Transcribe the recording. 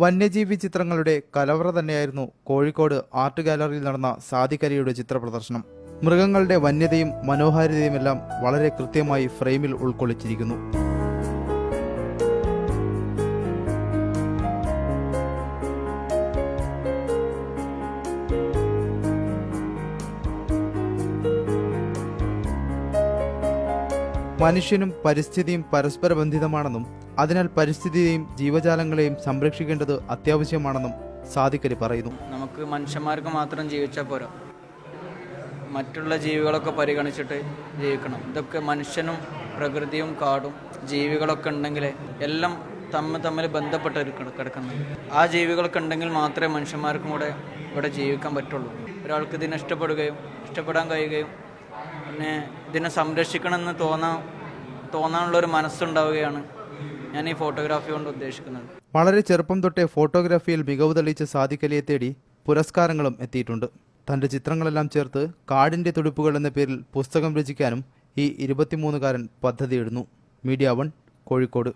വന്യജീവി ചിത്രങ്ങളുടെ കലവറ തന്നെയായിരുന്നു കോഴിക്കോട് ആർട്ട് ഗാലറിയിൽ നടന്ന സാദിഖ് അലിയുടെ ചിത്രപ്രദർശനം. മൃഗങ്ങളുടെ വന്യതയും മനോഹാരിതയുമെല്ലാം വളരെ കൃത്യമായി ഫ്രെയിമിൽ ഉൾക്കൊള്ളിച്ചിരിക്കുന്നു. മനുഷ്യനും പരിസ്ഥിതിയും പരസ്പര ബന്ധിതമാണെന്നും അതിനാൽ പരിസ്ഥിതിയെയും ജീവജാലങ്ങളെയും സംരക്ഷിക്കേണ്ടത് അത്യാവശ്യമാണെന്നും സാദിഖ് അലി പറയുന്നു. നമുക്ക് മനുഷ്യന്മാർക്ക് മാത്രം ജീവിച്ചാൽ പോരാ, മറ്റുള്ള ജീവികളൊക്കെ പരിഗണിച്ചിട്ട് ജീവിക്കണം. ഇതൊക്കെ മനുഷ്യനും പ്രകൃതിയും കാടും ജീവികളൊക്കെ ഉണ്ടെങ്കിൽ എല്ലാം തമ്മിൽ ബന്ധപ്പെട്ട് കിടക്കുന്നത്. ആ ജീവികളൊക്കെ ഉണ്ടെങ്കിൽ മാത്രമേ മനുഷ്യന്മാർക്കും കൂടെ ഇവിടെ ജീവിക്കാൻ പറ്റുള്ളൂ. ഒരാൾക്ക് ഇതിനെ ഇഷ്ടപ്പെടാൻ കഴിയുകയും പിന്നെ ഇതിനെ സംരക്ഷിക്കണമെന്ന് തോന്നാനുള്ളൊരു മനസ്സുണ്ടാവുകയാണ് ഞാൻ ഈ ഫോട്ടോഗ്രാഫി കൊണ്ട് ഉദ്ദേശിക്കുന്നത്. വളരെ ചെറുപ്പം തൊട്ടേ ഫോട്ടോഗ്രാഫിയിൽ മികവ് തെളിയിച്ച സാദിഖ് അലിയെ തേടി പുരസ്കാരങ്ങളും എത്തിയിട്ടുണ്ട്. തന്റെ ചിത്രങ്ങളെല്ലാം ചേർത്ത് കാടിന്റെ തുടിപ്പുകൾ എന്ന പേരിൽ പുസ്തകം രചിക്കാനും ഈ 23-കാരൻ പദ്ധതിയിടുന്നു. മീഡിയ 1 കോഴിക്കോട്.